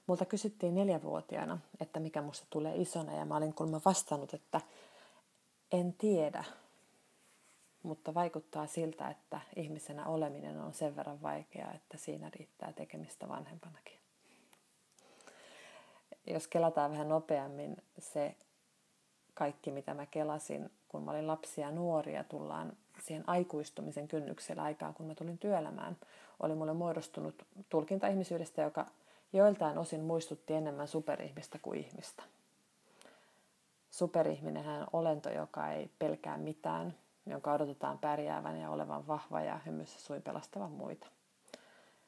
Multa kysyttiin 4-vuotiaana, että mikä musta tulee isona, ja mä olin kuulemma vastannut, että en tiedä, mutta vaikuttaa siltä, että ihmisenä oleminen on sen verran vaikeaa, että siinä riittää tekemistä vanhempanakin. Jos kelataan vähän nopeammin, se kaikki mitä mä kelasin, kun mä olin lapsi ja nuori ja tullaan siihen aikuistumisen kynnyksellä aikaan, kun mä tulin työelämään, oli mulle muodostunut tulkinta ihmisyydestä, joka joiltain osin muistutti enemmän superihmistä kuin ihmistä. Superihminenhän on olento, joka ei pelkää mitään, jonka odotetaan pärjäävän ja olevan vahva ja hymyssä suin pelastavan muita.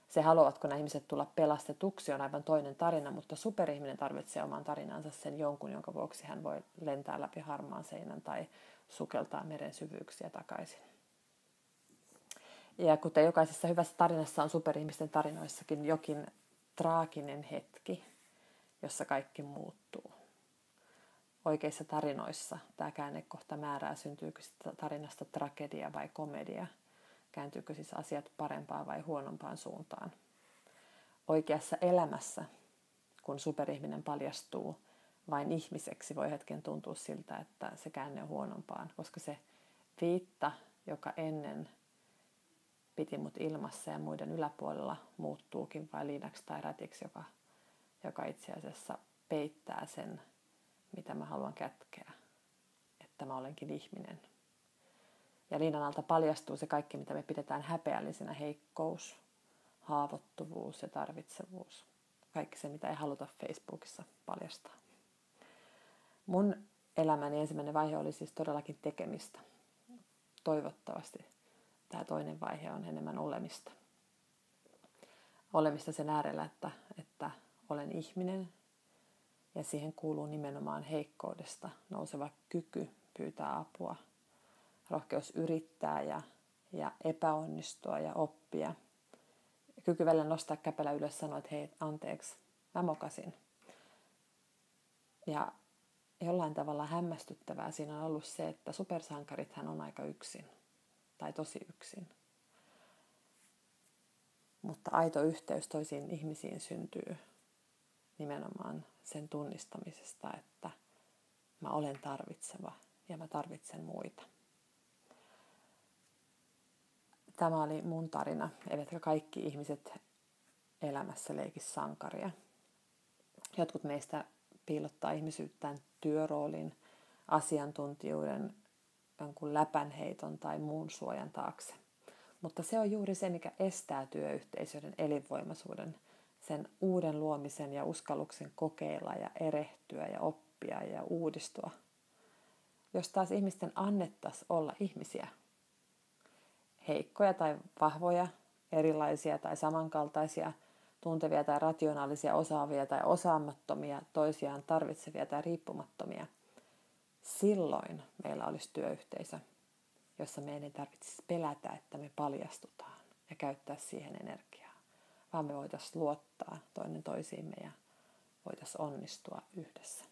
Se, haluavatko nämä ihmiset tulla pelastetuksi, on aivan toinen tarina, mutta superihminen tarvitsee oman tarinansa sen jonkun, jonka vuoksi hän voi lentää läpi harmaan seinän tai sukeltaa meren syvyyksiä takaisin. Ja kuten jokaisessa hyvässä tarinassa on superihmisten tarinoissakin jokin traaginen hetki, jossa kaikki muuttuu. Oikeissa tarinoissa tämä käännekohta määrää, syntyykö tarinasta tragedia vai komedia, kääntyykö siis asiat parempaan vai huonompaan suuntaan. Oikeassa elämässä, kun superihminen paljastuu vain ihmiseksi, voi hetken tuntua siltä, että se käänne on huonompaan, koska se viitta, joka ennen piti mut ilmassa ja muiden yläpuolella, muuttuukin vain liinaksi tai rätiksi, joka itse asiassa peittää sen, mitä mä haluan kätkeä, että mä olenkin ihminen. Ja liinan alta paljastuu se kaikki, mitä me pidetään häpeällisenä: heikkous, haavoittuvuus ja tarvitsevuus. Kaikki se, mitä ei haluta Facebookissa paljastaa. Mun elämäni ensimmäinen vaihe oli siis todellakin tekemistä. Toivottavasti tämä toinen vaihe on enemmän olemista. Olemista sen äärellä, että olen ihminen, ja siihen kuuluu nimenomaan heikkoudesta nouseva kyky pyytää apua, rohkeus yrittää ja epäonnistua ja oppia. Kyky välillä nostaa käpälä ylös ja sanoa, että hei, anteeksi, mä mokasin. Ja jollain tavalla hämmästyttävää siinä on ollut se, että supersankarithan on aika yksin, tai tosi yksin. Mutta aito yhteys toisiin ihmisiin syntyy nimenomaan sen tunnistamisesta, että mä olen tarvitseva ja mä tarvitsen muita. Tämä oli mun tarina, eivätkä kaikki ihmiset elämässä leiki sankaria. Jotkut meistä piilottaa ihmisyyttään työroolin, asiantuntijuuden, jonkun läpänheiton tai muun suojan taakse. Mutta se on juuri se, mikä estää työyhteisöiden elinvoimaisuuden, sen uuden luomisen ja uskalluksen kokeilla ja erehtyä ja oppia ja uudistua. Jos taas ihmisten annettaisiin olla ihmisiä, heikkoja tai vahvoja, erilaisia tai samankaltaisia, tuntevia tai rationaalisia, osaavia tai osaamattomia, toisiaan tarvitsevia tai riippumattomia, silloin meillä olisi työyhteisö, jossa meidän ei tarvitsisi pelätä, että me paljastutaan ja käyttää siihen energiaa, vaan me voitaisiin luottaa toinen toisiimme ja voitaisiin onnistua yhdessä.